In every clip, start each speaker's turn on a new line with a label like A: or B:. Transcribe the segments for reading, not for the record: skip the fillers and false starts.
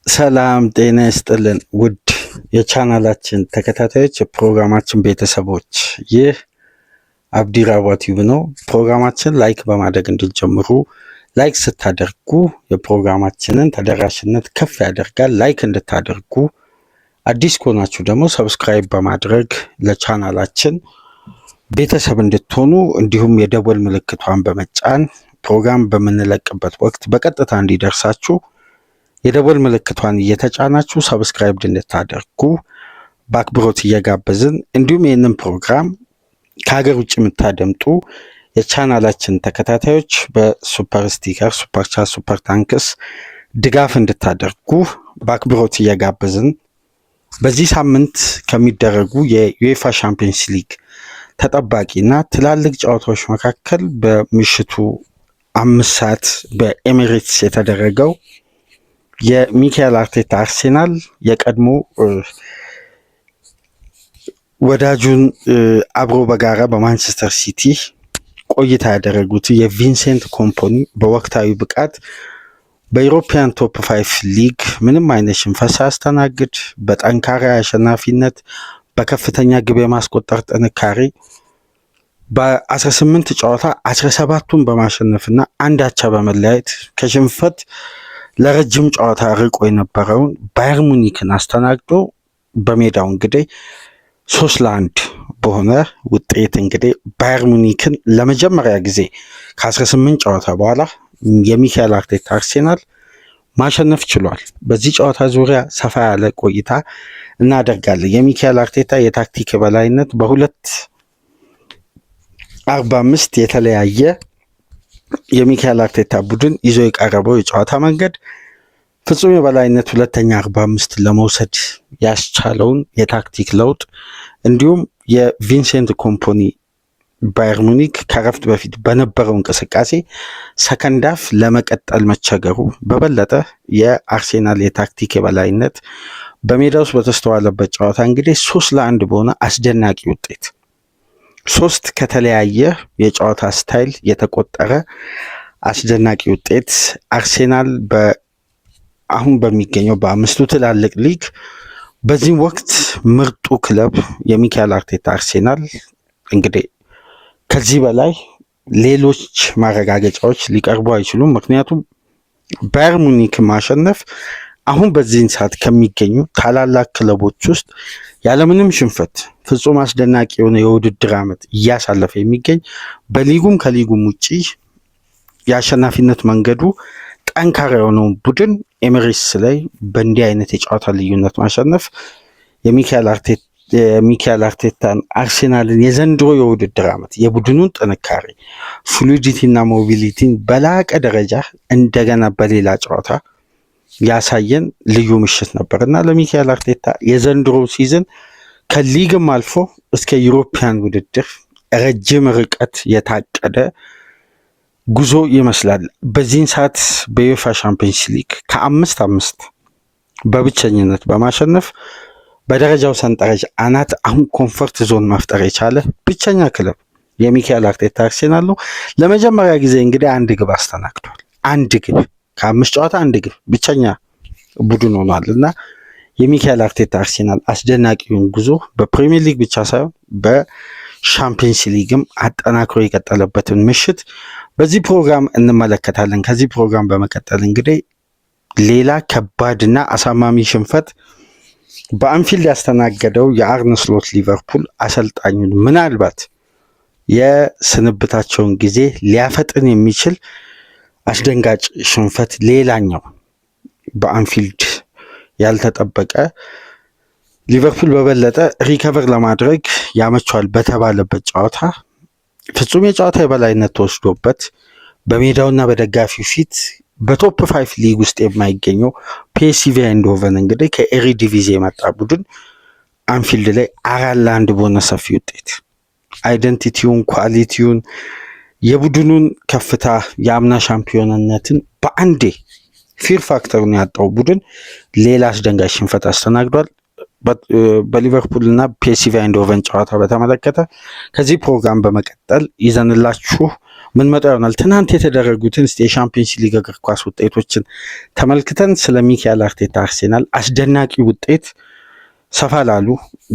A: ሰላም ጤና ይስጥልን ውድ የቻናላችን ተከታታዮች የፕሮግራማችን ቤተሰቦች፣ ይህ አብዲ ራዋ ቲዩብ ነው። ፕሮግራማችን ላይክ በማድረግ እንድትጀምሩ፣ ላይክ ስታደርጉ የፕሮግራማችንን ተደራሽነት ከፍ ያደርጋል። ላይክ እንድታደርጉ፣ አዲስ ከሆናችሁ ደግሞ ሰብስክራይብ በማድረግ ለቻናላችን ቤተሰብ እንድትሆኑ፣ እንዲሁም የደወል ምልክቷን በመጫን ፕሮግራም በምንለቅበት ወቅት በቀጥታ እንዲደርሳችሁ የደወል ምልክቷን እየተጫናችሁ ሰብስክራይብ እንድታደርጉ በአክብሮት እየጋበዝን፣ እንዲሁም ይህንን ፕሮግራም ከሀገር ውጭ የምታደምጡ የቻናላችን ተከታታዮች በሱፐር ስቲከር፣ ሱፐር ቻት፣ ሱፐር ታንክስ ድጋፍ እንድታደርጉ በአክብሮት እየጋበዝን በዚህ ሳምንት ከሚደረጉ የዩኤፋ ሻምፒየንስ ሊግ ተጠባቂና ትላልቅ ጨዋታዎች መካከል በምሽቱ 5 ሰዓት በኤሚሬትስ የተደረገው የሚካኤል አርቴታ አርሴናል የቀድሞ ወዳጁን አብሮ በጋራ በማንቸስተር ሲቲ ቆይታ ያደረጉት የቪንሴንት ኮምፓኒ በወቅታዊ ብቃት በዩሮፒያን ቶፕ 5 ሊግ ምንም አይነት ሽንፈት ሳያስተናግድ በጠንካራ አሸናፊነት በከፍተኛ ግብ የማስቆጠር ጥንካሬ በ18 ጨዋታ 17ቱን በማሸነፍና አንድ አቻ በመለያየት ከሽንፈት ለረጅም ጨዋታ ርቆ የነበረውን ባየር ሙኒክን አስተናግዶ በሜዳው እንግዲህ 3-1 በሆነ ውጤት እንግዲህ ባየር ሙኒክን ለመጀመሪያ ጊዜ ከ18 ጨዋታ በኋላ የሚካኤል አርቴታ አርሴናል ማሸነፍ ችሏል። በዚህ ጨዋታ ዙሪያ ሰፋ ያለ ቆይታ እናደርጋለን። የሚካኤል አርቴታ የታክቲክ የበላይነት በ2-45 የተለያየ የሚካኤል አርቴታ ቡድን ይዞ የቀረበው የጨዋታ መንገድ ፍጹም የበላይነት ሁለተኛ 45 ለመውሰድ ያስቻለውን የታክቲክ ለውጥ፣ እንዲሁም የቪንሴንት ኮምፓኒ ባየር ሙኒክ ከረፍት በፊት በነበረው እንቅስቃሴ ሰከንድ ሃፍ ለመቀጠል መቸገሩ በበለጠ የአርሴናል የታክቲክ የበላይነት በሜዳ ውስጥ በተስተዋለበት ጨዋታ እንግዲህ 3-1 በሆነ አስደናቂ ውጤት 3 ከተለያየ የጨዋታ ስታይል የተቆጠረ አስደናቂ ውጤት አርሴናል አሁን በሚገኘው በአምስቱ ትላልቅ ሊግ በዚህ ወቅት ምርጡ ክለብ የሚካኤል አርቴታ አርሴናል እንግዲህ ከዚህ በላይ ሌሎች ማረጋገጫዎች ሊቀርቡ አይችሉም። ምክንያቱም ባየር ሙኒክ ማሸነፍ አሁን በዚህን ሰዓት ከሚገኙ ታላላቅ ክለቦች ውስጥ ያለምንም ሽንፈት ፍጹም አስደናቂ የሆነ የውድድር ዓመት እያሳለፈ የሚገኝ በሊጉም ከሊጉም ውጪ የአሸናፊነት መንገዱ ጠንካራ የሆነውን ቡድን ኤሚሬትስ ላይ በእንዲህ አይነት የጨዋታ ልዩነት ማሸነፍ የሚካኤል አርቴታን አርሴናልን የዘንድሮ የውድድር ዓመት የቡድኑን ጥንካሬ፣ ፍሉዲቲ እና ሞቢሊቲን በላቀ ደረጃ እንደገና በሌላ ጨዋታ ያሳየን ልዩ ምሽት ነበር እና ለሚካኤል አርቴታ የዘንድሮ ሲዝን ከሊግም አልፎ እስከ ዩሮፒያን ውድድር ረጅም ርቀት የታቀደ ጉዞ ይመስላል። በዚህን ሰዓት በዩኤፋ ሻምፒየንስ ሊግ ከ5-5 በብቸኝነት በማሸነፍ በደረጃው ሰንጠረዥ አናት አሁን ኮንፈርት ዞን መፍጠር የቻለ ብቸኛ ክለብ የሚካኤል አርቴታ አርሴናል ነው። ለመጀመሪያ ጊዜ እንግዲህ አንድ ግብ አስተናግዷል። አንድ ግብ ከ5 ጨዋታ አንድ ግብ ብቸኛ ቡድን ሆኗል እና የሚካኤል አርቴታ አርሴናል አስደናቂውን ጉዞ በፕሪሚየር ሊግ ብቻ ሳይሆን በሻምፒየንስ ሊግም አጠናክሮ የቀጠለበትን ምሽት በዚህ ፕሮግራም እንመለከታለን። ከዚህ ፕሮግራም በመቀጠል እንግዲህ ሌላ ከባድና አሳማሚ ሽንፈት በአንፊልድ ያስተናገደው የአርነ ስሎት ሊቨርፑል አሰልጣኙን ምናልባት የስንብታቸውን ጊዜ ሊያፈጥን የሚችል አስደንጋጭ ሽንፈት ሌላኛው በአንፊልድ ያልተጠበቀ ሊቨርፑል በበለጠ ሪከቨር ለማድረግ ያመቸዋል በተባለበት ጨዋታ ፍጹም የጨዋታ የበላይነት ተወስዶበት በሜዳውና በደጋፊው ፊት በቶፕ 5 ሊግ ውስጥ የማይገኘው ፒኤስቪ አይንድሆቨን እንግዲህ ከኤሪዲቪዚ የመጣ ቡድን አንፊልድ ላይ 4-1 በሆነ ሰፊ ውጤት አይደንቲቲውን፣ ኳሊቲውን፣ የቡድኑን ከፍታ፣ የአምና ሻምፒዮንነትን በአንዴ ፊር ፋክተሩን ያጣው ቡድን ሌላ አስደንጋጭ ሽንፈት አስተናግዷል። በሊቨርፑል እና ፒኤስቪ አይንድሆቨን ጨዋታ በተመለከተ ከዚህ ፕሮግራም በመቀጠል ይዘንላችሁ ምን መጣ ይሆናል። ትናንት የተደረጉትን የሻምፒዮንስ ሊግ እግር ኳስ ውጤቶችን ተመልክተን ስለ ሚካኤል አርቴታ አርሴናል አስደናቂ ውጤት ሰፋ ላሉ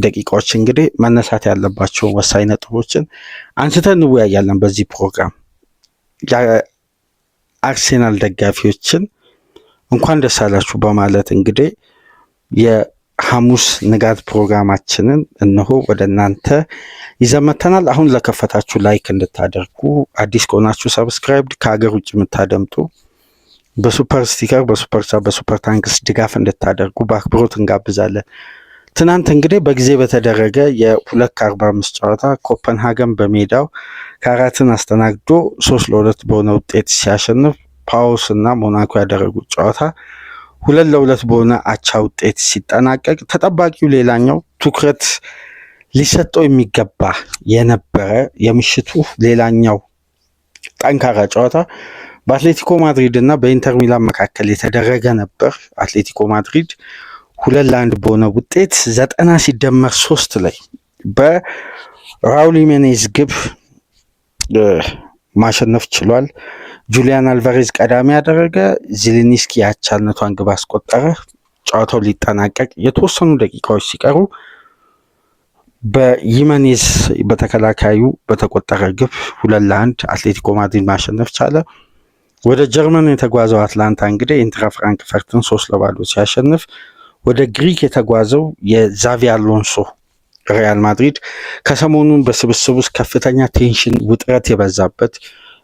A: ደቂቃዎች እንግዲህ መነሳት ያለባቸው ወሳኝ ነጥቦችን አንስተን እንወያያለን። በዚህ ፕሮግራም የአርሴናል ደጋፊዎችን እንኳን ደስ አላችሁ በማለት እንግዲህ የሐሙስ ንጋት ፕሮግራማችንን እነሆ ወደ እናንተ ይዘመተናል። አሁን ለከፈታችሁ ላይክ እንድታደርጉ፣ አዲስ ከሆናችሁ ሰብስክራይብ፣ ከሀገር ውጭ የምታደምጡ በሱፐር ስቲከር፣ በሱፐር ቻት፣ በሱፐር ታንክስ ድጋፍ እንድታደርጉ በአክብሮት እንጋብዛለን። ትናንት እንግዲህ በጊዜ በተደረገ የ2:45 ጨዋታ ኮፐንሃገን በሜዳው ካራትን አስተናግዶ 3-2 በሆነ ውጤት ሲያሸንፍ ፓውስ እና ሞናኮ ያደረጉት ጨዋታ 2-2 በሆነ አቻ ውጤት ሲጠናቀቅ ተጠባቂው ሌላኛው ትኩረት ሊሰጠው የሚገባ የነበረ የምሽቱ ሌላኛው ጠንካራ ጨዋታ በአትሌቲኮ ማድሪድ እና በኢንተር ሚላን መካከል የተደረገ ነበር። አትሌቲኮ ማድሪድ 2-1 በሆነ ውጤት 90 ሲደመር 3 ላይ በራውል ሂሜኔዝ ግብ ማሸነፍ ችሏል። ጁሊያን አልቫሬዝ ቀዳሚ ያደረገ፣ ዚሊንስኪ ያቻልነቷን ግብ አስቆጠረ። ጨዋታው ሊጠናቀቅ የተወሰኑ ደቂቃዎች ሲቀሩ በሂሜኔዝ በተከላካዩ በተቆጠረ ግብ 2-1 አትሌቲኮ ማድሪድ ማሸነፍ ቻለ። ወደ ጀርመን የተጓዘው አትላንታ እንግዲህ ኢንትራ ፍራንክፈርትን 3-0 ሲያሸንፍ ወደ ግሪክ የተጓዘው የዛቪ አሎንሶ ሪያል ማድሪድ ከሰሞኑን በስብስብ ውስጥ ከፍተኛ ቴንሽን ውጥረት የበዛበት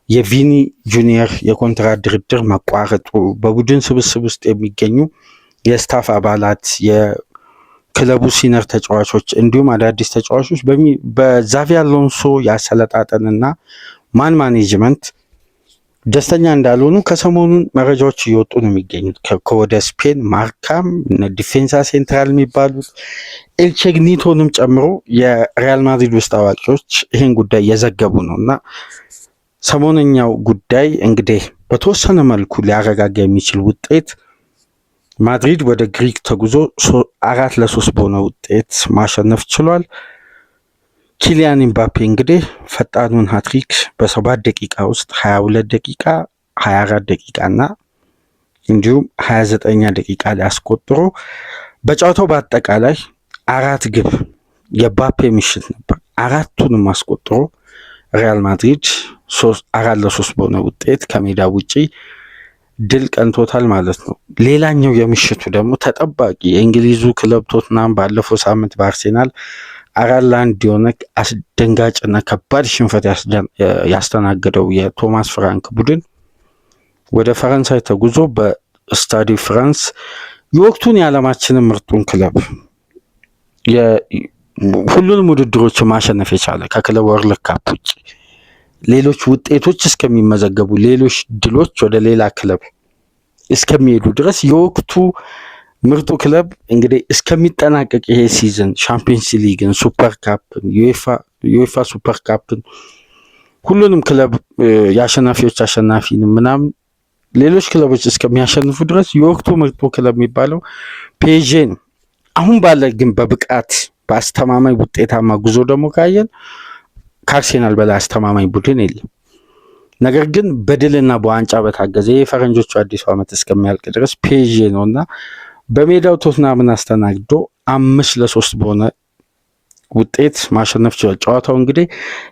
A: የቪኒ ጁኒየር የኮንትራት ድርድር መቋረጡ፣ በቡድን ስብስብ ውስጥ የሚገኙ የስታፍ አባላት፣ የክለቡ ሲነር ተጫዋቾች እንዲሁም አዳዲስ ተጫዋቾች በዛቪ አሎንሶ ያሰለጣጠንና ማን ማኔጅመንት ደስተኛ እንዳልሆኑ ከሰሞኑን መረጃዎች እየወጡ ነው የሚገኙት። ከወደ ስፔን ማርካም፣ ዲፌንሳ ሴንትራል የሚባሉት ኤልቼግኒቶንም ጨምሮ የሪያል ማድሪድ ውስጥ አዋቂዎች ይህን ጉዳይ እየዘገቡ ነው እና ሰሞነኛው ጉዳይ እንግዲህ በተወሰነ መልኩ ሊያረጋጋ የሚችል ውጤት ማድሪድ ወደ ግሪክ ተጉዞ 4-3 በሆነ ውጤት ማሸነፍ ችሏል። ኪሊያን ኤምባፔ እንግዲህ ፈጣኑን ሃትሪክ በ7 ደቂቃ ውስጥ 22 ደቂቃ 24 ደቂቃ እና እንዲሁም 29 ደቂቃ ላይ አስቆጥሮ በጨዋታው በአጠቃላይ 4 ግብ የባፔ ምሽት ነበር። 4ቱንም አስቆጥሮ ሪያል ማድሪድ 4-3 በሆነ ውጤት ከሜዳ ውጪ ድል ቀንቶታል ማለት ነው። ሌላኛው የምሽቱ ደግሞ ተጠባቂ የእንግሊዙ ክለብ ቶትናም ባለፈው ሳምንት በአርሴናል 4-1 የሆነ አስደንጋጭና ከባድ ሽንፈት ያስተናገደው የቶማስ ፍራንክ ቡድን ወደ ፈረንሳይ ተጉዞ በስታዲ ፍራንስ የወቅቱን የዓለማችንን ምርጡን ክለብ ሁሉንም ውድድሮች ማሸነፍ የቻለ ከክለብ ወርልድ ካፕ ውጭ ሌሎች ውጤቶች እስከሚመዘገቡ ሌሎች ድሎች ወደ ሌላ ክለብ እስከሚሄዱ ድረስ የወቅቱ ምርጡ ክለብ እንግዲህ እስከሚጠናቀቅ ይሄ ሲዝን ሻምፒዮንስ ሊግን፣ ሱፐር ካፕን፣ ዩኤፋ ሱፐር ካፕን ሁሉንም ክለብ የአሸናፊዎች አሸናፊን ምናምን ሌሎች ክለቦች እስከሚያሸንፉ ድረስ የወቅቱ ምርጡ ክለብ የሚባለው ፒኤስጂ ነው። አሁን ባለ ግን በብቃት በአስተማማኝ ውጤታማ ጉዞ ደግሞ ካየን ከአርሴናል በላይ አስተማማኝ ቡድን የለም። ነገር ግን በድልና በዋንጫ በታገዘ የፈረንጆቹ አዲሱ ዓመት እስከሚያልቅ ድረስ ፒኤስጂ ነውና በሜዳው ቶትናምን አስተናግዶ 5-3 በሆነ ውጤት ማሸነፍ ችሏል። ጨዋታው እንግዲህ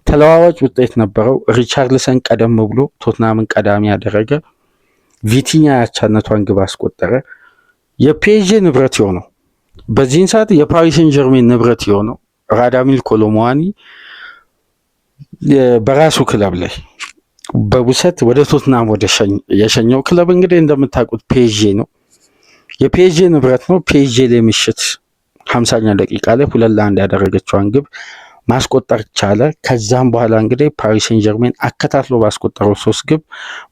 A: ተለዋዋጭ ውጤት ነበረው። ሪቻርልሰን ቀደም ብሎ ቶትናምን ቀዳሚ ያደረገ፣ ቪቲኛ ያቻነቷን ግብ አስቆጠረ። የፒኤስጂ ንብረት የሆነው በዚህን ሰዓት የፓሪስ ሴን ጀርሜን ንብረት የሆነው ራዳሚል ኮሎሙዋኒ በራሱ ክለብ ላይ በውሰት ወደ ቶትናም የሸኘው ክለብ እንግዲህ እንደምታውቁት ፒኤስጂ ነው። የፒኤስጂ ንብረት ነው። ፒኤስጂ ላይ ምሽት 50ኛ ደቂቃ ላይ 2-1 ያደረገችዋን ግብ ማስቆጠር ቻለ። ከዛም በኋላ እንግዲህ ፓሪስ ሴን ጀርሜን አከታትሎ ባስቆጠረው 3 ግብ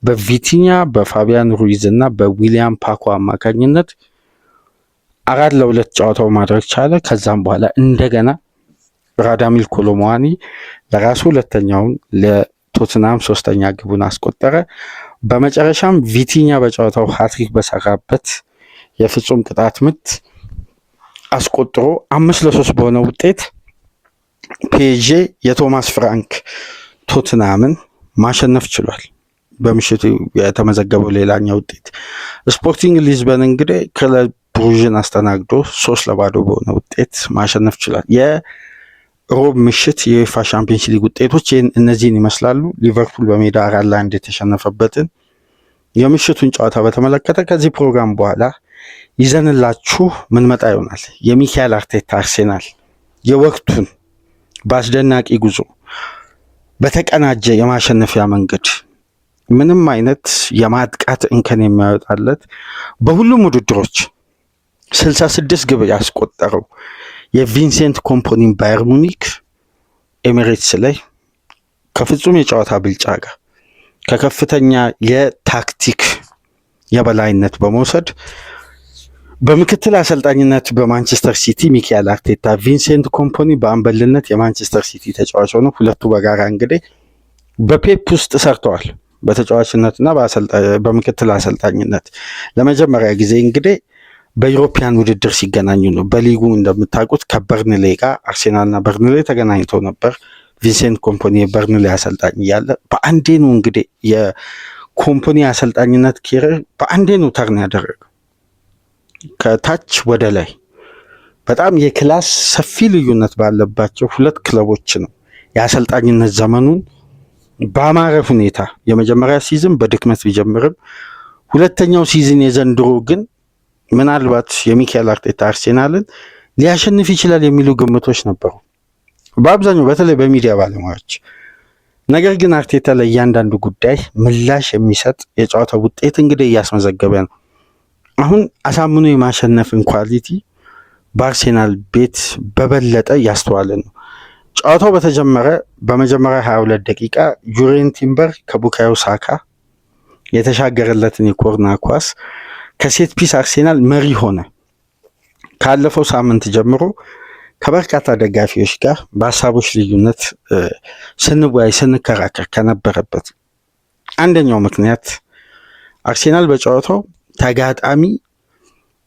A: በቪቲኛ በፋቢያን ሩይዝ እና በዊሊያም ፓኮ አማካኝነት 4-2 ጨዋታው ማድረግ ቻለ። ከዛም በኋላ እንደገና ራዳሚል ኮሎሙዋኒ ለራሱ ሁለተኛውን ለቶትናም 3ኛ ግቡን አስቆጠረ። በመጨረሻም ቪቲኛ በጨዋታው ሃትሪክ በሰራበት የፍጹም ቅጣት ምት አስቆጥሮ 5-3 በሆነ ውጤት ፒኤስጂ የቶማስ ፍራንክ ቶትናምን ማሸነፍ ችሏል። በምሽቱ የተመዘገበው ሌላኛው ውጤት ስፖርቲንግ ሊዝበን እንግዲህ ክለብ ብሩዥን አስተናግዶ 3-0 በሆነ ውጤት ማሸነፍ ችሏል። የሮብ ምሽት የዩኤፋ ሻምፒዮንስ ሊግ ውጤቶች እነዚህን ይመስላሉ። ሊቨርፑል በሜዳ 4-1 የተሸነፈበትን የምሽቱን ጨዋታ በተመለከተ ከዚህ ፕሮግራም በኋላ ይዘንላችሁ ምን መጣ ይሆናል። የሚካኤል አርቴታ አርሴናል የወቅቱን በአስደናቂ ጉዞ በተቀናጀ የማሸነፊያ መንገድ ምንም አይነት የማጥቃት እንከን የሚያወጣለት በሁሉም ውድድሮች 66 ግብ ያስቆጠረው የቪንሴንት ኮምፓኒን ባየር ሙኒክ ኤሚሬትስ ላይ ከፍጹም የጨዋታ ብልጫ ጋር ከከፍተኛ የታክቲክ የበላይነት በመውሰድ በምክትል አሰልጣኝነት በማንቸስተር ሲቲ ሚካኤል አርቴታ፣ ቪንሴንት ኮምፓኒ በአምበልነት የማንቸስተር ሲቲ ተጫዋች ሆነው ሁለቱ በጋራ እንግዲህ በፔፕ ውስጥ ሰርተዋል። በተጫዋችነትና በምክትል አሰልጣኝነት ለመጀመሪያ ጊዜ እንግዲህ በዩሮፒያን ውድድር ሲገናኙ ነው። በሊጉ እንደምታውቁት ከበርንሌ ጋር አርሴናልና በርንሌ ተገናኝተው ነበር። ቪንሴንት ኮምፓኒ የበርንሌ አሰልጣኝ እያለ በአንዴ ነው እንግዲህ የኮምፓኒ አሰልጣኝነት ኬሪየር በአንዴ ነው ተርን ያደረገው። ከታች ወደ ላይ በጣም የክላስ ሰፊ ልዩነት ባለባቸው ሁለት ክለቦች ነው የአሰልጣኝነት ዘመኑን በአማረ ሁኔታ የመጀመሪያ ሲዝን በድክመት ቢጀምርም ሁለተኛው ሲዝን የዘንድሮ ግን ምናልባት የሚካኤል አርቴታ አርሴናልን ሊያሸንፍ ይችላል የሚሉ ግምቶች ነበሩ በአብዛኛው በተለይ በሚዲያ ባለሙያዎች። ነገር ግን አርቴታ ለእያንዳንዱ ጉዳይ ምላሽ የሚሰጥ የጨዋታ ውጤት እንግዲህ እያስመዘገበ ነው። አሁን አሳምኖ የማሸነፍን ኳሊቲ በአርሴናል ቤት በበለጠ እያስተዋለ ነው። ጨዋታው በተጀመረ በመጀመሪያ 22 ደቂቃ ጁሬን ቲምበር ከቡካዮ ሳካ የተሻገረለትን የኮርና ኳስ ከሴት ፒስ አርሴናል መሪ ሆነ። ካለፈው ሳምንት ጀምሮ ከበርካታ ደጋፊዎች ጋር በሀሳቦች ልዩነት ስንወያይ ስንከራከር ከነበረበት አንደኛው ምክንያት አርሴናል በጨዋታው ተጋጣሚ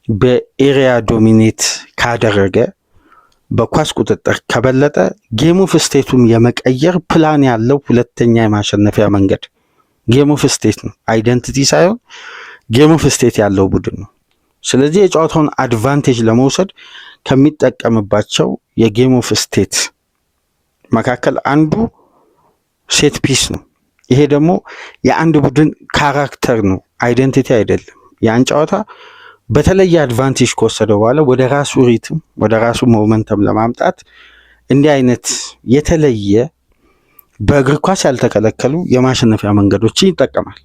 A: በኤሪያ ዶሚኔት ካደረገ በኳስ ቁጥጥር ከበለጠ ጌም ኦፍ ስቴቱን የመቀየር ፕላን ያለው ሁለተኛ የማሸነፊያ መንገድ ጌም ኦፍ ስቴት ነው፣ አይደንቲቲ ሳይሆን ጌም ኦፍ ስቴት ያለው ቡድን ነው። ስለዚህ የጨዋታውን አድቫንቴጅ ለመውሰድ ከሚጠቀምባቸው የጌም ኦፍ ስቴት መካከል አንዱ ሴት ፒስ ነው። ይሄ ደግሞ የአንድ ቡድን ካራክተር ነው፣ አይደንቲቲ አይደለም። ያን ጨዋታ በተለየ አድቫንቴጅ ከወሰደ በኋላ ወደ ራሱ ሪትም ወደ ራሱ ሞመንተም ለማምጣት እንዲህ አይነት የተለየ በእግር ኳስ ያልተከለከሉ የማሸነፊያ መንገዶችን ይጠቀማል።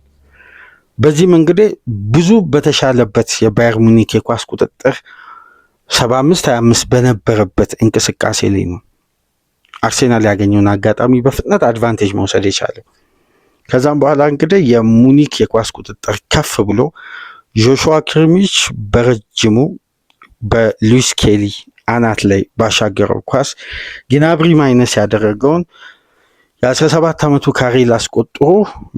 A: በዚህም እንግዲህ ብዙ በተሻለበት የባየር ሙኒክ የኳስ ቁጥጥር 75-25 በነበረበት እንቅስቃሴ ላይ ነው አርሴናል ያገኘውን አጋጣሚ በፍጥነት አድቫንቴጅ መውሰድ የቻለው። ከዛም በኋላ እንግዲህ የሙኒክ የኳስ ቁጥጥር ከፍ ብሎ ጆሹዋ ክርሚች በረጅሙ በሉዊስ ኬሊ አናት ላይ ባሻገረው ኳስ ጊናብሪ ማይነስ ያደረገውን የ17 ዓመቱ ካሬል አስቆጥሮ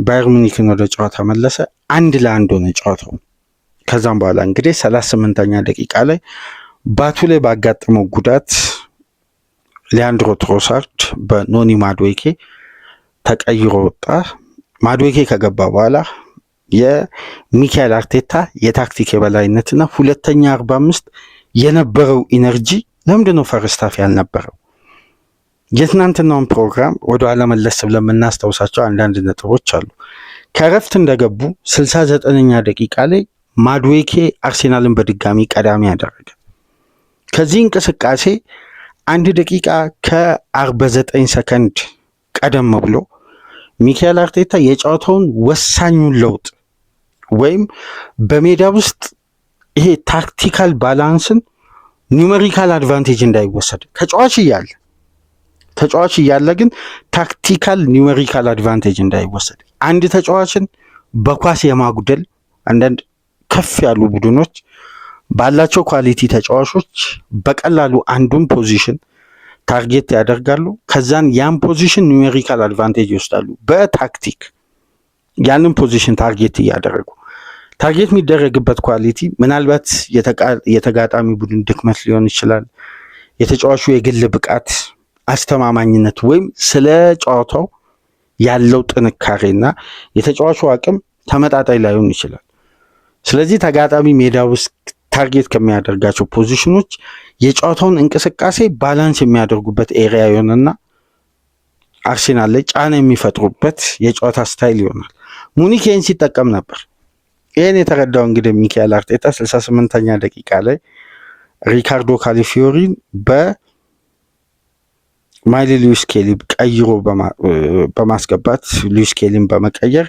A: ባየር ሙኒክን ወደ ጨዋታ መለሰ። 1-1 ሆነ ጨዋታው። ከዛም በኋላ እንግዲህ 38ኛ ደቂቃ ላይ ባቱ ላይ ባጋጠመው ጉዳት ሊያንድሮ ትሮሳርድ በኖኒ ማድዌኬ ተቀይሮ ወጣ። ማድዌኬ ከገባ በኋላ የሚካኤል አርቴታ የታክቲክ የበላይነትና ሁለተኛ 45 የነበረው ኢነርጂ ለምንድነው ፈርስት ሃፍ ያልነበረው? የትናንትናውን ፕሮግራም ወደ ኋላ መለስ ብለን የምናስታውሳቸው አንዳንድ ነጥቦች አሉ። ከረፍት እንደገቡ 69ኛ ደቂቃ ላይ ማድዌኬ አርሴናልን በድጋሚ ቀዳሚ ያደረገ። ከዚህ እንቅስቃሴ 1 ደቂቃ ከ49 ሰከንድ ቀደም ብሎ ሚካኤል አርቴታ የጨዋታውን ወሳኙን ለውጥ ወይም በሜዳ ውስጥ ይሄ ታክቲካል ባላንስን ኒውሜሪካል አድቫንቴጅ እንዳይወሰድ ተጫዋች እያለ ግን ታክቲካል ኒውሜሪካል አድቫንቴጅ እንዳይወሰድ አንድ ተጫዋችን በኳስ የማጉደል አንዳንድ ከፍ ያሉ ቡድኖች ባላቸው ኳሊቲ ተጫዋቾች በቀላሉ አንዱን ፖዚሽን ታርጌት ያደርጋሉ። ከዛን ያን ፖዚሽን ኒውሜሪካል አድቫንቴጅ ይወስዳሉ። በታክቲክ ያንን ፖዚሽን ታርጌት እያደረጉ ታርጌት የሚደረግበት ኳሊቲ ምናልባት የተጋጣሚ ቡድን ድክመት ሊሆን ይችላል፣ የተጫዋቹ የግል ብቃት፣ አስተማማኝነት ወይም ስለ ጨዋታው ያለው ጥንካሬና የተጫዋቹ አቅም ተመጣጣኝ ላይሆን ይችላል። ስለዚህ ተጋጣሚ ሜዳ ውስጥ ታርጌት ከሚያደርጋቸው ፖዚሽኖች የጨዋታውን እንቅስቃሴ ባላንስ የሚያደርጉበት ኤሪያ ይሆንና አርሴናል ላይ ጫና የሚፈጥሩበት የጨዋታ ስታይል ይሆናል። ሙኒክ ይህን ሲጠቀም ነበር። ይህን የተረዳው እንግዲህ ሚካኤል አርቴታ 68ኛ ደቂቃ ላይ ሪካርዶ ካላፊዮሪን በማይሊ ሉዊስ ስኬሊ ቀይሮ በማስገባት ሉዊስ ስኬሊን በመቀየር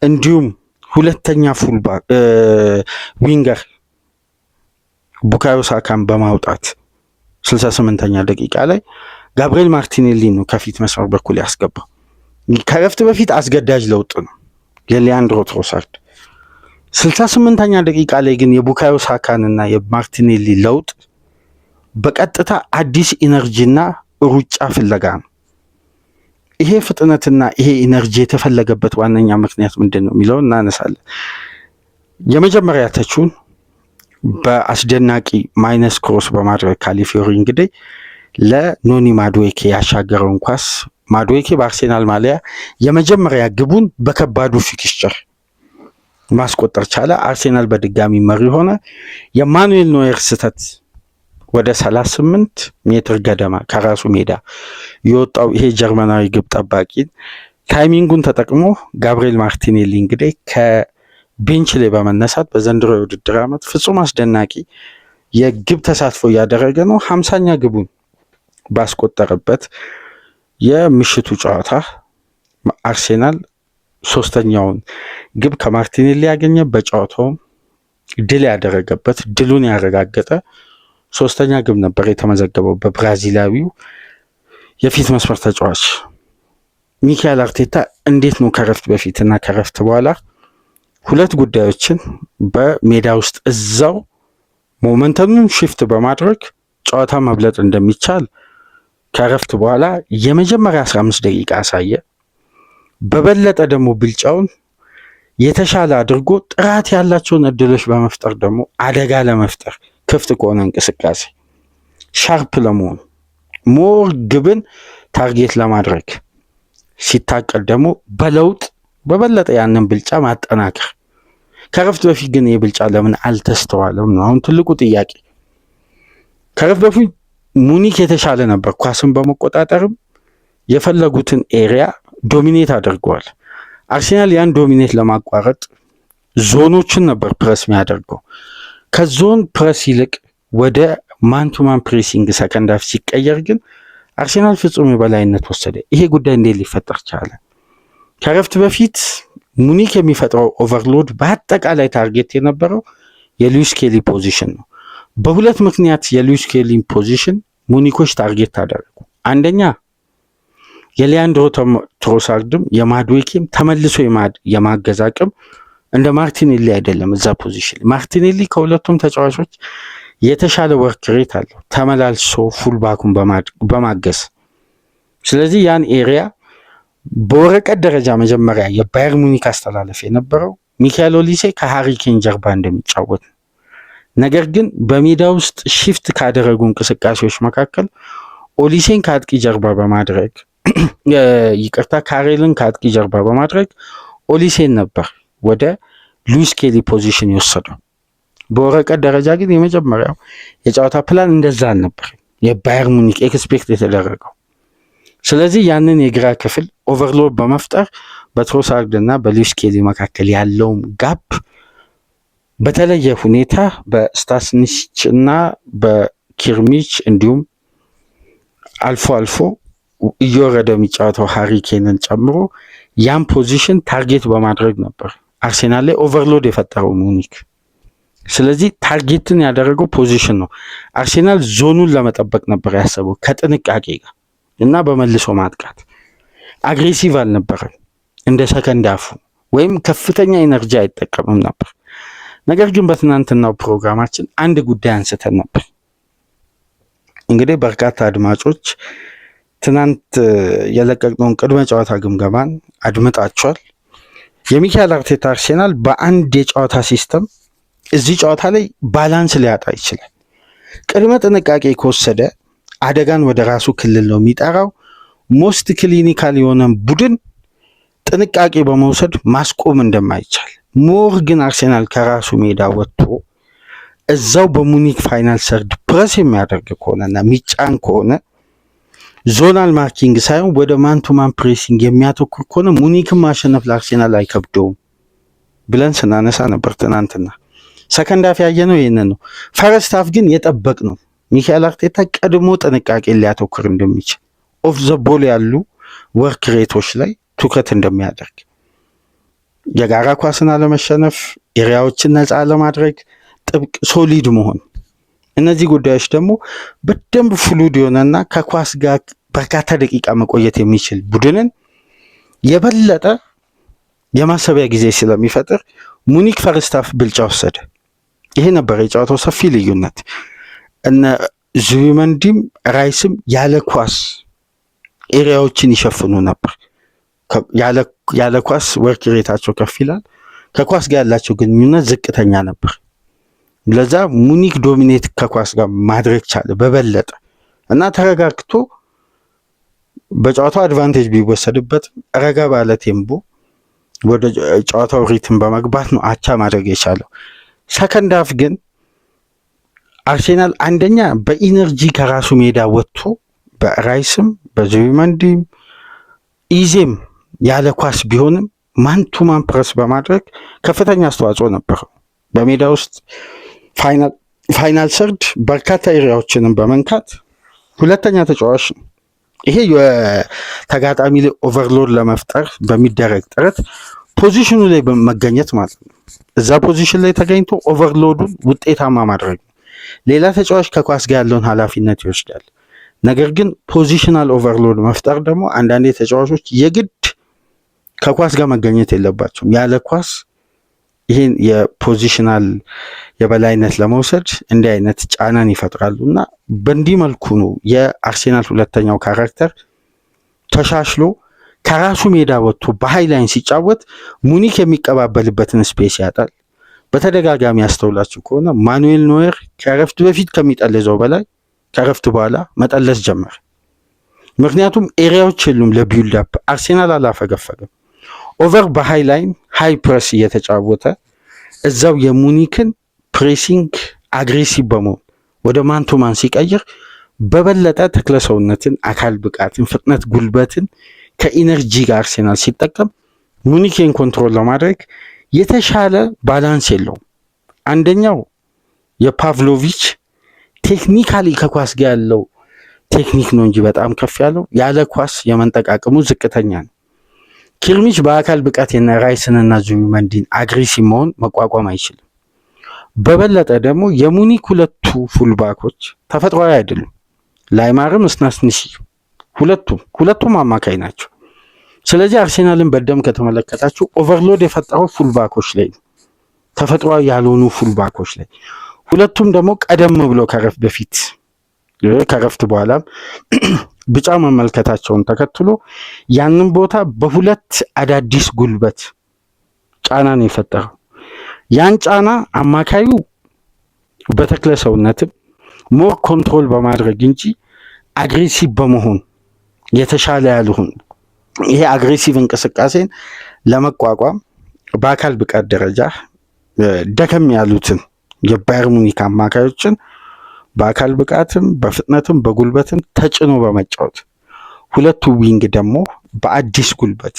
A: እንዲሁም ሁለተኛ ፉልባክ ዊንገር ቡካዮ ሳካን በማውጣት 68ኛ ደቂቃ ላይ ጋብሪኤል ማርቲኔሊ ነው ከፊት መስመር በኩል ያስገባው። ከረፍት በፊት አስገዳጅ ለውጥ ነው የሊያንድሮ ትሮሳርድ። 68ኛ ደቂቃ ላይ ግን የቡካዮ ሳካንና የማርቲኔሊ ለውጥ በቀጥታ አዲስ ኢነርጂና ሩጫ ፍለጋ ነው። ይሄ ፍጥነትና ይሄ ኢነርጂ የተፈለገበት ዋነኛ ምክንያት ምንድን ነው የሚለውን እናነሳለን። የመጀመሪያ ተቹን በአስደናቂ ማይነስ ክሮስ በማድረግ ካላፊዮሪ እንግዲህ ለኖኒ ማዱዌኬ ያሻገረውን ኳስ ማዱዌኬ በአርሴናል ማሊያ የመጀመሪያ ግቡን በከባዱ ፊክስቸር ማስቆጠር ቻለ። አርሴናል በድጋሚ መሪ ሆነ። የማኑኤል ኖየር ስህተት ወደ 38 ሜትር ገደማ ከራሱ ሜዳ የወጣው ይሄ ጀርመናዊ ግብ ጠባቂ ታይሚንጉን ተጠቅሞ ጋብሪኤል ማርቲኔሊ እንግዲህ ከቤንች ላይ በመነሳት በዘንድሮ የውድድር ዓመት ፍጹም አስደናቂ የግብ ተሳትፎ እያደረገ ነው። 50ኛ ግቡን ባስቆጠረበት የምሽቱ ጨዋታ አርሴናል ሶስተኛውን ግብ ከማርቲኔሊ ያገኘ፣ በጨዋታውም ድል ያደረገበት ድሉን ያረጋገጠ ሶስተኛ ግብ ነበር የተመዘገበው በብራዚላዊው የፊት መስመር ተጫዋች። ሚካኤል አርቴታ እንዴት ነው ከረፍት በፊትና ከረፍት በኋላ ሁለት ጉዳዮችን በሜዳ ውስጥ እዛው ሞመንተሙን ሽፍት በማድረግ ጨዋታ መብለጥ እንደሚቻል ከረፍት በኋላ የመጀመሪያ 15 ደቂቃ አሳየ። በበለጠ ደግሞ ብልጫውን የተሻለ አድርጎ ጥራት ያላቸውን እድሎች በመፍጠር ደግሞ አደጋ ለመፍጠር ክፍት ከሆነ እንቅስቃሴ ሻርፕ ለመሆን ሞር ግብን ታርጌት ለማድረግ ሲታቀል ደግሞ በለውጥ በበለጠ ያንን ብልጫ ማጠናከር። ከረፍት በፊት ግን የብልጫ ለምን አልተስተዋለም ነው አሁን ትልቁ ጥያቄ። ከረፍት በፊት ሙኒክ የተሻለ ነበር። ኳስን በመቆጣጠርም የፈለጉትን ኤሪያ ዶሚኔት አድርገዋል። አርሴናል ያን ዶሚኔት ለማቋረጥ ዞኖችን ነበር ፕረስ የሚያደርገው። ከዞን ፕረስ ይልቅ ወደ ማንቱማን ፕሬሲንግ ሰከንድ ሃፍ ሲቀየር ግን አርሴናል ፍጹም የበላይነት ወሰደ። ይሄ ጉዳይ እንዴት ሊፈጠር ቻለ? ከረፍት በፊት ሙኒክ የሚፈጥረው ኦቨርሎድ በአጠቃላይ ታርጌት የነበረው የሉዊስ ስኬሊ ፖዚሽን ነው። በሁለት ምክንያት የሉዊስ ስኬሊ ፖዚሽን ሙኒኮች ታርጌት አደረጉ። አንደኛ የሊያንድሮ ትሮሳርድም የማዱዌኬም ተመልሶ የማገዝ አቅም እንደ ማርቲኔሊ አይደለም። እዛ ፖዚሽን ማርቲኔሊ ከሁለቱም ተጫዋቾች የተሻለ ወርክ ሬት አለው ተመላልሶ ፉልባኩን በማገዝ። ስለዚህ ያን ኤሪያ በወረቀት ደረጃ መጀመሪያ የባየር ሙኒክ አስተላለፍ የነበረው ሚካኤል ኦሊሴ ከሃሪኬን ጀርባ እንደሚጫወት ነው። ነገር ግን በሜዳ ውስጥ ሺፍት ካደረጉ እንቅስቃሴዎች መካከል ኦሊሴን ከአጥቂ ጀርባ በማድረግ ካሬልን ከአጥቂ ጀርባ በማድረግ ኦሊሴን ነበር ወደ ሉዊስ ስኬሊ ፖዚሽን የወሰደው። በወረቀት ደረጃ ግን የመጀመሪያው የጨዋታ ፕላን እንደዛ አልነበር የባየር ሙኒክ ኤክስፔክት የተደረገው። ስለዚህ ያንን የግራ ክፍል ኦቨርሎድ በመፍጠር በትሮሳርድ እና በሉዊስ ስኬሊ መካከል ያለውም ጋፕ በተለየ ሁኔታ በስታስኒች እና በኪርሚች እንዲሁም አልፎ አልፎ እየወረደ የሚጫወተው ሃሪኬንን ጨምሮ ያን ፖዚሽን ታርጌት በማድረግ ነበር አርሴናል ላይ ኦቨርሎድ የፈጠረው ሙኒክ። ስለዚህ ታርጌትን ያደረገው ፖዚሽን ነው። አርሴናል ዞኑን ለመጠበቅ ነበር ያሰበው ከጥንቃቄ ጋር እና በመልሶ ማጥቃት አግሬሲቭ አልነበረም። እንደ ሰከንድ ሃፉ ወይም ከፍተኛ ኤነርጂ አይጠቀምም ነበር። ነገር ግን በትናንትናው ፕሮግራማችን አንድ ጉዳይ አንስተን ነበር። እንግዲህ በርካታ አድማጮች ትናንት የለቀቅነውን ቅድመ ጨዋታ ግምገማን አድምጣቸዋል። የሚካኤል አርቴታ አርሴናል በአንድ የጨዋታ ሲስተም እዚህ ጨዋታ ላይ ባላንስ ሊያጣ ይችላል። ቅድመ ጥንቃቄ ከወሰደ አደጋን ወደ ራሱ ክልል ነው የሚጠራው። ሞስት ክሊኒካል የሆነ ቡድን ጥንቃቄ በመውሰድ ማስቆም እንደማይቻል ሞር ግን አርሴናል ከራሱ ሜዳ ወጥቶ እዛው በሙኒክ ፋይናል ሰርድ ፕረስ የሚያደርግ ከሆነና የሚጫን ከሆነ ዞናል ማርኪንግ ሳይሆን ወደ ማንቱማን ፕሬሲንግ የሚያተኩር ከሆነ ሙኒክን ማሸነፍ ለአርሴናል አይከብደውም ብለን ስናነሳ ነበር ትናንትና። ሰከንድ ሃፍ ያየነው ይህንን ነው። ፈረስት ሃፍ ግን የጠበቅ ነው ሚካኤል አርቴታ ቀድሞ ጥንቃቄ ሊያተኩር እንደሚችል ኦፍ ዘ ቦል ያሉ ወርክ ሬቶች ላይ ትኩረት እንደሚያደርግ፣ የጋራ ኳስን አለመሸነፍ፣ ኤሪያዎችን ነፃ ለማድረግ ጥብቅ ሶሊድ መሆን፣ እነዚህ ጉዳዮች ደግሞ በደንብ ፍሉድ የሆነና ከኳስ ጋር በርካታ ደቂቃ መቆየት የሚችል ቡድንን የበለጠ የማሰቢያ ጊዜ ስለሚፈጥር ሙኒክ ፈርስት ሃፍ ብልጫ ወሰደ። ይሄ ነበር የጨዋታው ሰፊ ልዩነት። እነ ዙቢመንዲም ራይስም ያለ ኳስ ኤሪያዎችን ይሸፍኑ ነበር። ያለ ኳስ ወርክ ሬታቸው ከፍ ይላል፣ ከኳስ ጋር ያላቸው ግንኙነት ዝቅተኛ ነበር። ለዛ ሙኒክ ዶሚኔት ከኳስ ጋር ማድረግ ቻለ በበለጠ እና ተረጋግቶ በጨዋታው አድቫንቴጅ ቢወሰድበትም ረጋ ባለ ቴምቦ ወደ ጨዋታው ሪትም በመግባት ነው አቻ ማድረግ የቻለው። ሰከንድ ሃፍ ግን አርሴናል አንደኛ በኢነርጂ ከራሱ ሜዳ ወጥቶ በራይስም በዙቢመንዲም ኢዜም ያለ ኳስ ቢሆንም ማንቱማን ፕረስ በማድረግ ከፍተኛ አስተዋጽኦ ነበረው። በሜዳ ውስጥ ፋይናል ሰርድ በርካታ ኤሪያዎችንም በመንካት ሁለተኛ ተጫዋች ነው። ይሄ የተጋጣሚ ላይ ኦቨርሎድ ለመፍጠር በሚደረግ ጥረት ፖዚሽኑ ላይ በመገኘት ማለት ነው። እዛ ፖዚሽን ላይ ተገኝቶ ኦቨርሎዱን ውጤታማ ማድረግ ነው። ሌላ ተጫዋች ከኳስ ጋር ያለውን ኃላፊነት ይወስዳል። ነገር ግን ፖዚሽናል ኦቨርሎድ መፍጠር ደግሞ አንዳንዴ ተጫዋቾች የግድ ከኳስ ጋር መገኘት የለባቸውም። ያለ ኳስ ይህን የፖዚሽናል የበላይነት ለመውሰድ እንዲህ አይነት ጫናን ይፈጥራሉ እና በእንዲህ መልኩ ነው የአርሴናል ሁለተኛው ካራክተር ተሻሽሎ ከራሱ ሜዳ ወጥቶ በሃይላይን ሲጫወት ሙኒክ የሚቀባበልበትን ስፔስ ያጣል። በተደጋጋሚ ያስተውላችሁ ከሆነ ማኑኤል ኖየር ከረፍት በፊት ከሚጠልዘው በላይ ከረፍት በኋላ መጠለዝ ጀመረ። ምክንያቱም ኤሪያዎች የሉም ለቢልድ አፕ። አርሴናል አላፈገፈገም። ኦቨር በሃይላይን ሃይ ፕረስ እየተጫወተ እዛው የሙኒክን ፕሬሲንግ አግሬሲቭ በመሆን ወደ ማንቱማን ሲቀይር በበለጠ ተክለሰውነትን፣ አካል ብቃትን፣ ፍጥነት፣ ጉልበትን ከኢነርጂ ጋር አርሴናል ሲጠቀም ሙኒክን ኮንትሮል ለማድረግ የተሻለ ባላንስ የለውም። አንደኛው የፓቭሎቪች ቴክኒካሊ ከኳስ ጋር ያለው ቴክኒክ ነው እንጂ በጣም ከፍ ያለው ያለ ኳስ የመንጠቅ አቅሙ ዝቅተኛ ነው። ኪርሚች በአካል ብቃት የነ ራይስንና ዙቢመንዲን አግሬሲቭ መሆን መቋቋም አይችልም። በበለጠ ደግሞ የሙኒክ ሁለቱ ፉልባኮች ተፈጥሯዊ አይደሉም። ላይማርም እስናስንሺ ሁለቱም አማካይ ናቸው። ስለዚህ አርሴናልን በደም ከተመለከታችሁ ኦቨርሎድ የፈጠረው ፉልባኮች ላይ ነው፣ ተፈጥሯዊ ያልሆኑ ፉልባኮች ላይ። ሁለቱም ደግሞ ቀደም ብሎ ከረፍት በፊት ከረፍት በኋላም ቢጫ መመልከታቸውን ተከትሎ ያንን ቦታ በሁለት አዳዲስ ጉልበት ጫና ነው የፈጠረው። ያን ጫና አማካዩ በተክለ ሰውነትም ሞር ኮንትሮል በማድረግ እንጂ አግሬሲቭ በመሆን የተሻለ ያልሆን ይሄ አግሬሲቭ እንቅስቃሴን ለመቋቋም በአካል ብቃት ደረጃ ደከም ያሉትን የባየር ሙኒክ አማካዮችን በአካል ብቃትም በፍጥነትም በጉልበትም ተጭኖ በመጫወት ሁለቱ ዊንግ ደግሞ በአዲስ ጉልበት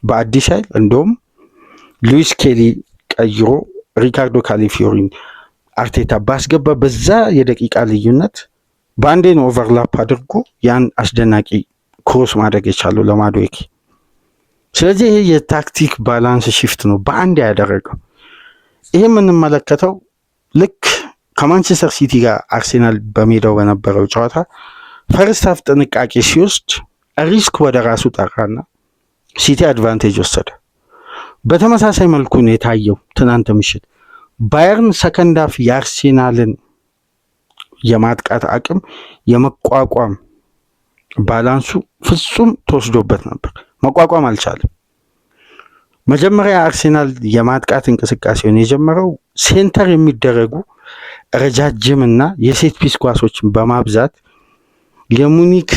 A: በአዲስ ኃይል እንደውም ሉዊስ ኬሊ ቀይሮ ሪካርዶ ካሊፊዮሪን አርቴታ ባስገባ በዛ የደቂቃ ልዩነት በአንዴ ነው ኦቨርላፕ አድርጎ ያን አስደናቂ ክሮስ ማድረግ የቻለው ለማዱዌኬ። ስለዚህ ይሄ የታክቲክ ባላንስ ሽፍት ነው በአንድ ያደረገው። ይሄ የምንመለከተው ልክ ከማንቸስተር ሲቲ ጋር አርሴናል በሜዳው በነበረው ጨዋታ ፈርስት ሃፍ ጥንቃቄ ሲወስድ ሪስክ ወደ ራሱ ጠራና ሲቲ አድቫንቴጅ ወሰደ። በተመሳሳይ መልኩ ነው የታየው ትናንት ምሽት። ባየርን ሰከንድ ሃፍ የአርሴናልን የማጥቃት አቅም የመቋቋም ባላንሱ ፍጹም ተወስዶበት ነበር። መቋቋም አልቻለም። መጀመሪያ አርሴናል የማጥቃት እንቅስቃሴውን የጀመረው ሴንተር የሚደረጉ ረጃጅም እና የሴት ፒስ ኳሶችን በማብዛት የሙኒክ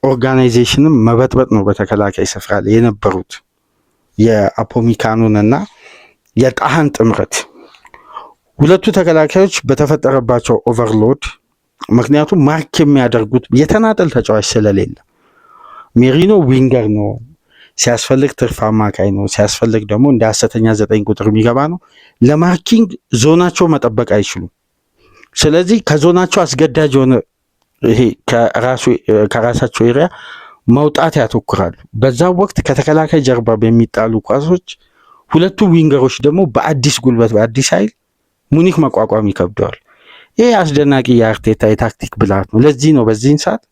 A: ኦርጋናይዜሽንም መበጥበጥ ነው በተከላካይ ስፍራ ላይ የነበሩት የአፖሚካኖን እና የጣሃን ጥምረት። ሁለቱ ተከላካዮች በተፈጠረባቸው ኦቨርሎድ ምክንያቱም ማርክ የሚያደርጉት የተናጠል ተጫዋች ስለሌለ ሜሪኖ ዊንገር ነው፣ ሲያስፈልግ ትርፍ አማካይ ነው፣ ሲያስፈልግ ደግሞ እንደ ሐሰተኛ 9 ቁጥር የሚገባ ነው። ለማርኪንግ ዞናቸው መጠበቅ አይችሉም። ስለዚህ ከዞናቸው አስገዳጅ የሆነ ይሄ ከራሳቸው ኤሪያ መውጣት ያተኩራሉ። በዛ ወቅት ከተከላካይ ጀርባ በሚጣሉ ኳሶች ሁለቱ ዊንገሮች ደግሞ በአዲስ ጉልበት በአዲስ ኃይል ሙኒክ መቋቋም ይከብደዋል። ይሄ አስደናቂ የአርቴታ የታክቲክ ብልሃት ነው። ለዚህ ነው በዚህን ሰዓት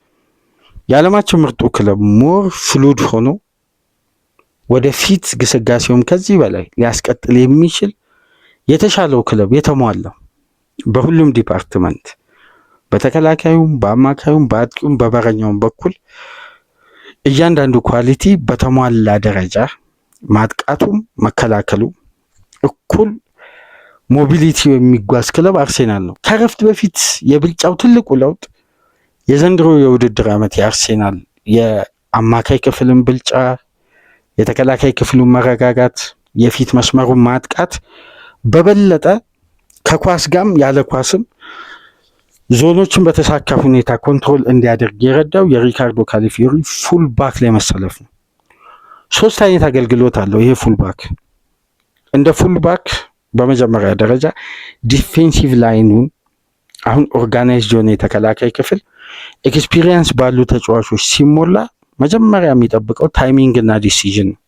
A: የዓለማችን ምርጡ ክለብ ሞር ፍሉድ ሆኖ ወደፊት ግስጋሴውም ከዚህ በላይ ሊያስቀጥል የሚችል የተሻለው ክለብ የተሟላው በሁሉም ዲፓርትመንት በተከላካዩም በአማካዩም በአጥቂውም በበረኛውም በኩል እያንዳንዱ ኳሊቲ በተሟላ ደረጃ ማጥቃቱም መከላከሉ እኩል ሞቢሊቲ የሚጓዝ ክለብ አርሴናል ነው። ከረፍት በፊት የብልጫው ትልቁ ለውጥ የዘንድሮ የውድድር ዓመት የአርሴናል የአማካይ ክፍልን ብልጫ፣ የተከላካይ ክፍሉን መረጋጋት፣ የፊት መስመሩን ማጥቃት በበለጠ ከኳስ ጋም ያለ ኳስም ዞኖችን በተሳካ ሁኔታ ኮንትሮል እንዲያደርግ የረዳው የሪካርዶ ካላፊዮሪ ፉል ባክ ላይ መሰለፍ ነው። 3 አይነት አገልግሎት አለው ይሄ ፉል ባክ። እንደ ፉል ባክ በመጀመሪያ ደረጃ ዲፌንሲቭ ላይኑን አሁን ኦርጋናይዝድ የሆነ የተከላካይ ክፍል ኤክስፒሪየንስ ባሉ ተጫዋቾች ሲሞላ መጀመሪያ የሚጠብቀው ታይሚንግ እና ዲሲዥን ነው።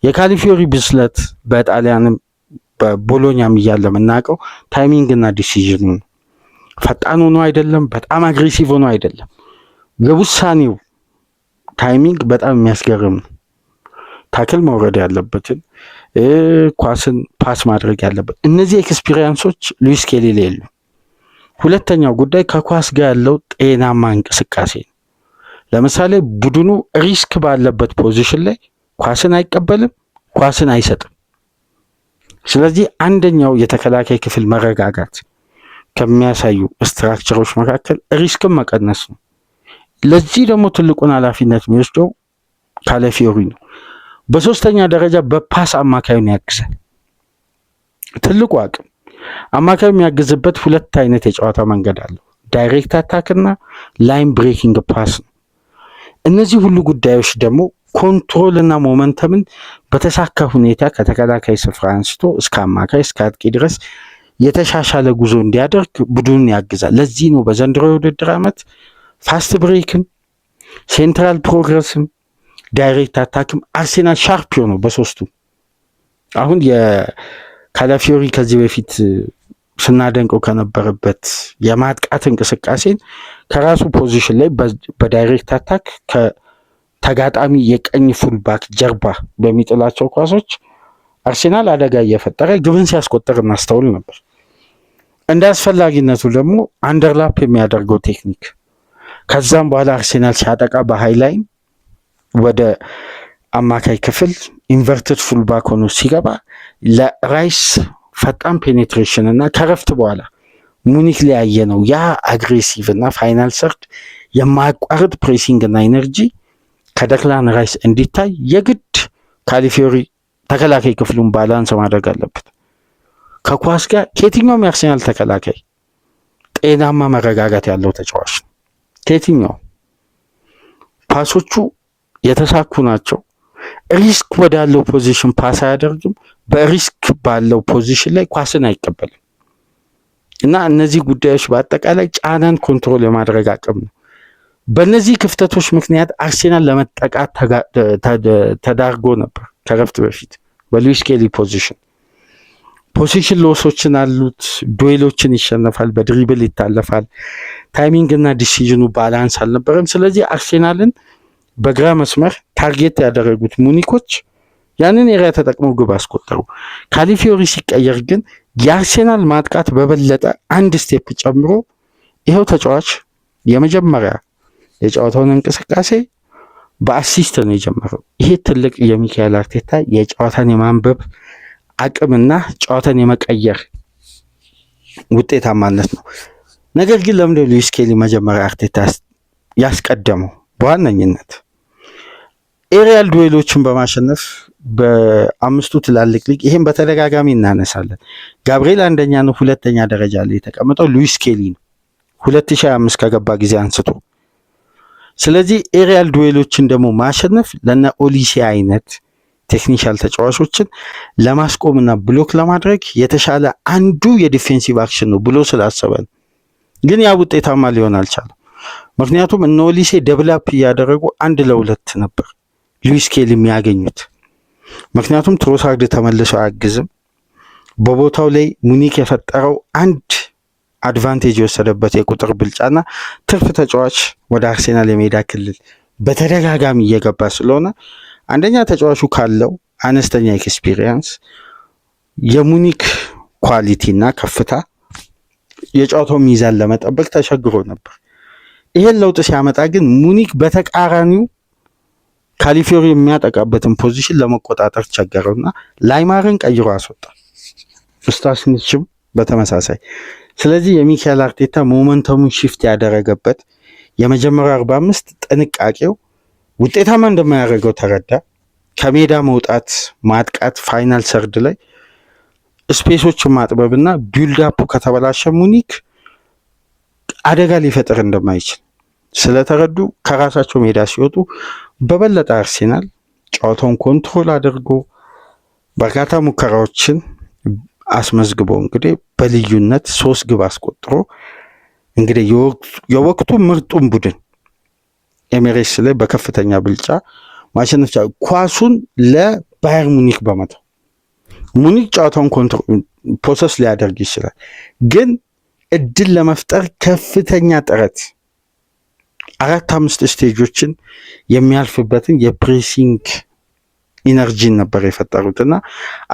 A: የካላፊዮሪ ብስለት በጣሊያንም በቦሎኛም እያለ የምናውቀው ታይሚንግ እና ዲሲዥን ነው። ፈጣን ሆኖ አይደለም፣ በጣም አግሬሲቭ ሆኖ አይደለም። የውሳኔው ታይሚንግ በጣም የሚያስገርም ነው። ታክል መውረድ ያለበትን ኳስን ፓስ ማድረግ ያለበት እነዚህ ኤክስፒሪየንሶች ሉዊስ ኬሊ ላይ የሉ። ሁለተኛው ጉዳይ ከኳስ ጋር ያለው ጤናማ እንቅስቃሴ ነው። ለምሳሌ ቡድኑ ሪስክ ባለበት ፖዚሽን ላይ ኳስን አይቀበልም፣ ኳስን አይሰጥም። ስለዚህ አንደኛው የተከላካይ ክፍል መረጋጋት ከሚያሳዩ ስትራክቸሮች መካከል ሪስክን መቀነስ ነው። ለዚህ ደግሞ ትልቁን ኃላፊነት የሚወስደው ካላፊዮሪ ነው። በሶስተኛ ደረጃ በፓስ አማካዩን ያግዛል። ትልቁ አቅም አማካዩ የሚያግዝበት 2 አይነት የጨዋታ መንገድ አለው፣ ዳይሬክት አታክ እና ላይን ብሬኪንግ ፓስ ነው። እነዚህ ሁሉ ጉዳዮች ደግሞ ኮንትሮል እና ሞመንተምን በተሳካ ሁኔታ ከተከላካይ ስፍራ አንስቶ እስከ አማካይ እስከ አጥቂ ድረስ የተሻሻለ ጉዞ እንዲያደርግ ቡድኑን ያግዛል። ለዚህ ነው በዘንድሮ የውድድር ዓመት ፋስት ብሬክም ሴንትራል ፕሮግረስም ዳይሬክት አታክም አርሴናል ሻርፕ ነው በሶስቱ። አሁን የካላፊዮሪ ከዚህ በፊት ስናደንቀው ከነበረበት የማጥቃት እንቅስቃሴን ከራሱ ፖዚሽን ላይ በዳይሬክት አታክ ከተጋጣሚ የቀኝ ፉልባክ ጀርባ በሚጥላቸው ኳሶች አርሴናል አደጋ እየፈጠረ ግብን ሲያስቆጠር እናስተውል ነበር። እንደ አስፈላጊነቱ ደግሞ አንደርላፕ የሚያደርገው ቴክኒክ ከዛም በኋላ አርሴናል ሲያጠቃ በሃይላይን ወደ አማካይ ክፍል ኢንቨርትድ ፉልባክ ሆኖ ሲገባ ለራይስ ፈጣን ፔኔትሬሽን እና ከረፍት በኋላ ሙኒክ ላይ ያየ ነው ያ አግሬሲቭ እና ፋይናል ሰርድ የማያቋርጥ ፕሬሲንግ እና ኢነርጂ ከደክላን ራይስ እንዲታይ የግድ ካላፊዮሪ ተከላካይ ክፍሉን ባላንስ ማድረግ አለበት። ከኳስ ጋር ከየትኛውም የአርሴናል ተከላካይ ጤናማ መረጋጋት ያለው ተጫዋች ነው። ከየትኛው ፓሶቹ የተሳኩ ናቸው። ሪስክ ወዳለው ፖዚሽን ፓስ አያደርግም። በሪስክ ባለው ፖዚሽን ላይ ኳስን አይቀበልም እና እነዚህ ጉዳዮች በአጠቃላይ ጫናን ኮንትሮል የማድረግ አቅም ነው። በእነዚህ ክፍተቶች ምክንያት አርሴናል ለመጠቃት ተዳርጎ ነበር። ከረፍት በፊት በሉዊስ ኬሊ ፖዚሽን ሎሶችን አሉት፣ ዱዌሎችን ይሸነፋል፣ በድሪብል ይታለፋል፣ ታይሚንግ እና ዲሲዥኑ ባላንስ አልነበረም። ስለዚህ አርሴናልን በግራ መስመር ታርጌት ያደረጉት ሙኒኮች ያንን ኤሪያ ተጠቅመው ግብ አስቆጠሩ። ካላፊዮሪ ሲቀየር ግን የአርሴናል ማጥቃት በበለጠ አንድ ስቴፕ ጨምሮ ይኸው ተጫዋች የመጀመሪያ የጨዋታውን እንቅስቃሴ በአሲስት ነው የጀመረው። ይሄ ትልቅ የሚካኤል አርቴታ የጨዋታን የማንበብ አቅምና ጨዋታን የመቀየር ውጤታማነት ነው። ነገር ግን ለምንድነው ሉዊስ ኬሊ መጀመሪያ አርቴታ ያስቀደመው? በዋነኝነት ኤሪያል ዱዌሎችን በማሸነፍ በአምስቱ ትላልቅ ሊግ ይሄን በተደጋጋሚ እናነሳለን። ጋብርኤል አንደኛ ነው፣ ሁለተኛ ደረጃ ላይ የተቀመጠው ሉዊስ ኬሊ ነው 2025 ከገባ ጊዜ አንስቶ። ስለዚህ ኤሪያል ዱዌሎችን ደግሞ ማሸነፍ ለነ ኦሊሴ አይነት ቴክኒሻል ተጫዋቾችን ለማስቆምና ብሎክ ለማድረግ የተሻለ አንዱ የዲፌንሲቭ አክሽን ነው ብሎ ስላሰበ ነው። ግን ያ ውጤታማ ሊሆን አልቻለም። ምክንያቱም እነ ኦሊሴ ደብላፕ እያደረጉ 1-2 ነበር ሉዊስ ኬሊ የሚያገኙት። ምክንያቱም ትሮሳርድ ተመልሶ አያግዝም። በቦታው ላይ ሙኒክ የፈጠረው አንድ አድቫንቴጅ የወሰደበት የቁጥር ብልጫና ትርፍ ተጫዋች ወደ አርሴናል የሜዳ ክልል በተደጋጋሚ እየገባ ስለሆነ አንደኛ ተጫዋቹ ካለው አነስተኛ ኤክስፒሪየንስ የሙኒክ ኳሊቲና ከፍታ የጨዋታው ሚዛን ለመጠበቅ ተቸግሮ ነበር። ይሄን ለውጥ ሲያመጣ ግን ሙኒክ በተቃራኒው ካሊፊዮሪ የሚያጠቃበትን ፖዚሽን ለመቆጣጠር ቸገረውና ላይማርን ቀይሮ አስወጣ። ስታስኒችም በተመሳሳይ። ስለዚህ የሚካኤል አርቴታ ሞመንተሙን ሽፍት ያደረገበት የመጀመሪያው 45 ጥንቃቄው ውጤታማ እንደማያደርገው ተረዳ። ከሜዳ መውጣት፣ ማጥቃት፣ ፋይናል ሰርድ ላይ ስፔሶችን ማጥበብና ቢልድ አፑ ከተበላሸ ሙኒክ አደጋ ሊፈጥር እንደማይችል ስለተረዱ ከራሳቸው ሜዳ ሲወጡ በበለጠ አርሴናል ጨዋታውን ኮንትሮል አድርጎ በርካታ ሙከራዎችን አስመዝግቦ እንግዲህ በልዩነት 3 ግብ አስቆጥሮ እንግዲህ የወቅቱ ምርጡን ቡድን ኤሚሬትስ ላይ በከፍተኛ ብልጫ ማሸነፍ ቻለ። ኳሱን ለባየር ሙኒክ በመተው ሙኒክ ጨዋታውን ፕሮሰስ ሊያደርግ ይችላል፣ ግን እድል ለመፍጠር ከፍተኛ ጥረት 4-5 ስቴጆችን የሚያልፍበትን የፕሬሲንግ ኢነርጂን ነበር የፈጠሩትና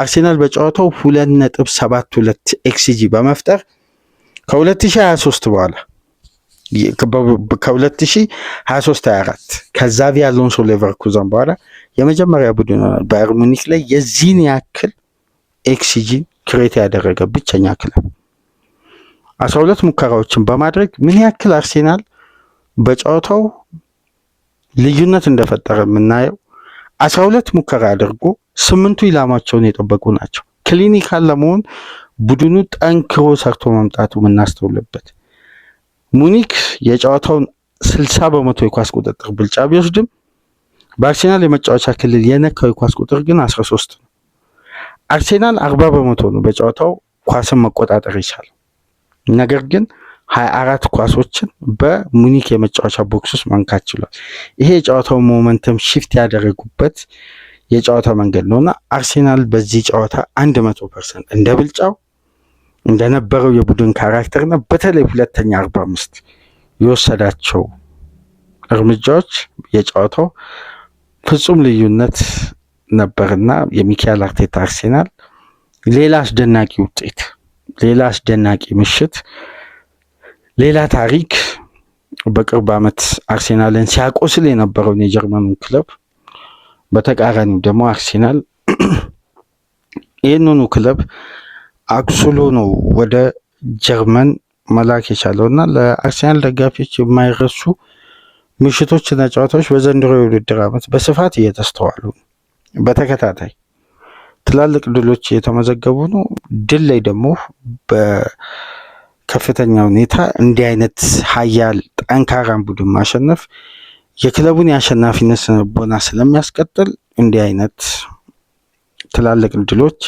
A: አርሴናል በጨዋታው 2.72 ኤክስጂ በመፍጠር ከ2023 በኋላ ከ2023-24 ከዛቪ አሎንሶ ሌቨርኩዘን በኋላ የመጀመሪያ ቡድን ባየር ሙኒክ ላይ የዚህን ያክል ኤክስጂ ክሬት ያደረገ ብቸኛ ክለብ 12 ሙከራዎችን በማድረግ ምን ያክል አርሴናል በጨዋታው ልዩነት እንደፈጠረ የምናየው 12 ሙከራ አድርጎ 8ቱ ኢላማቸውን የጠበቁ ናቸው። ክሊኒካል ለመሆን ቡድኑ ጠንክሮ ሰርቶ መምጣቱ የምናስተውልበት። ሙኒክ የጨዋታውን 60% የኳስ ቁጥጥር ብልጫ ቢወስድም በአርሴናል የመጫወቻ ክልል የነካው የኳስ ቁጥር ግን 13 ነው። አርሴናል 40% ነው በጨዋታው ኳስን መቆጣጠር ይቻላል። ነገር ግን 24 ኳሶችን በሙኒክ የመጫወቻ ቦክስ ውስጥ መንካት ችሏል። ይሄ የጨዋታው ሞመንተም ሽፍት ያደረጉበት የጨዋታ መንገድ ነውና አርሴናል በዚህ ጨዋታ 100% እንደ ብልጫው እንደነበረው የቡድን ካራክተርና በተለይ ሁለተኛ 45 የወሰዳቸው እርምጃዎች የጨዋታው ፍጹም ልዩነት ነበርና የሚካኤል አርቴታ አርሴናል ሌላ አስደናቂ ውጤት፣ ሌላ አስደናቂ ምሽት፣ ሌላ ታሪክ በቅርብ ዓመት አርሴናልን ሲያቆስል የነበረውን የጀርመኑን ክለብ በተቃራኒው ደግሞ አርሴናል ይህንኑ ክለብ አቁስሎ ነው ወደ ጀርመን መላክ የቻለውና ለአርሴናል ደጋፊዎች የማይረሱ ምሽቶችና ጨዋታዎች በዘንድሮ የውድድር ዓመት በስፋት እየተስተዋሉ በተከታታይ ትላልቅ ድሎች እየተመዘገቡ ነው። ድል ላይ ደግሞ በከፍተኛ ሁኔታ እንዲህ አይነት ሀያል ጠንካራን ቡድን ማሸነፍ የክለቡን የአሸናፊነት ስነልቦና ስለሚያስቀጥል እንዲህ አይነት ትላልቅ ድሎች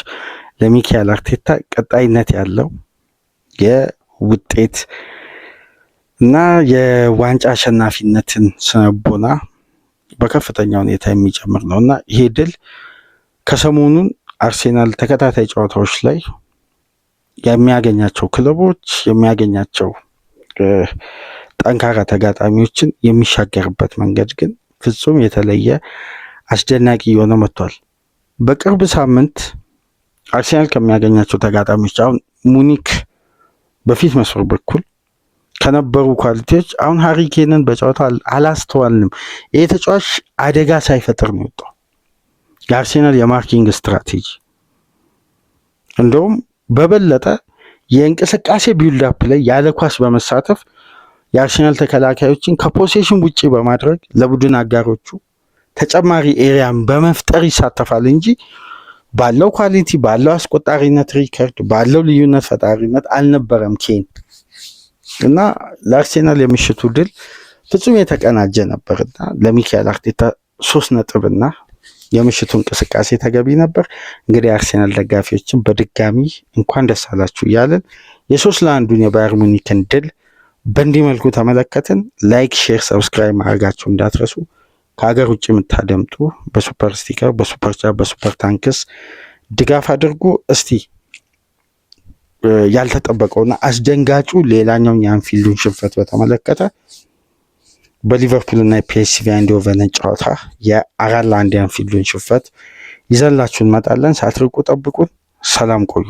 A: ለሚካኤል አርቴታ ቀጣይነት ያለው የውጤት እና የዋንጫ አሸናፊነትን ስነልቦና በከፍተኛ ሁኔታ የሚጨምር ነው እና ይሄ ድል ከሰሞኑን አርሴናል ተከታታይ ጨዋታዎች ላይ የሚያገኛቸው ክለቦች የሚያገኛቸው ጠንካራ ተጋጣሚዎችን የሚሻገርበት መንገድ ግን ፍጹም የተለየ አስደናቂ የሆነ መጥቷል። በቅርብ ሳምንት አርሴናል ከሚያገኛቸው ተጋጣሚዎች አሁን ሙኒክ በፊት መስመር በኩል ከነበሩ ኳሊቲዎች አሁን ሃሪኬንን በጨዋታ አላስተዋልንም። ይህ ተጫዋች አደጋ ሳይፈጥር ነው የወጣው። የአርሴናል የማርኪንግ ስትራቴጂ እንደውም በበለጠ የእንቅስቃሴ ቢልዳፕ ላይ ያለ ኳስ በመሳተፍ የአርሴናል ተከላካዮችን ከፖሴሽን ውጪ በማድረግ ለቡድን አጋሮቹ ተጨማሪ ኤሪያን በመፍጠር ይሳተፋል እንጂ ባለው ኳሊቲ፣ ባለው አስቆጣሪነት ሪከርድ፣ ባለው ልዩነት ፈጣሪነት አልነበረም ኬን እና ለአርሴናል የምሽቱ ድል ፍጹም የተቀናጀ ነበርና ለሚካኤል አርቴታ 3 ነጥብና የምሽቱ እንቅስቃሴ ተገቢ ነበር። እንግዲህ አርሴናል ደጋፊዎችን በድጋሚ እንኳን ደስ አላችሁ እያለን የ3-1 የባየር ሙኒክን ድል በእንዲህ መልኩ ተመለከትን። ላይክ፣ ሼር፣ ሰብስክራይብ ማድረጋችሁ እንዳትረሱ። ከሀገር ውጭ የምታደምጡ በሱፐር ስቲከር፣ በሱፐር ቻት፣ በሱፐር ታንክስ ድጋፍ አድርጉ። እስቲ ያልተጠበቀውና አስደንጋጩ ሌላኛው የአንፊልዱን ሽንፈት በተመለከተ በሊቨርፑል እና የፒኤስቪ አይንድሆቨንን ጨዋታ የ4-1 የአንፊልዱን ሽንፈት ይዘላችሁ እንመጣለን። ሳትርቁ ጠብቁን። ሰላም ቆዩ።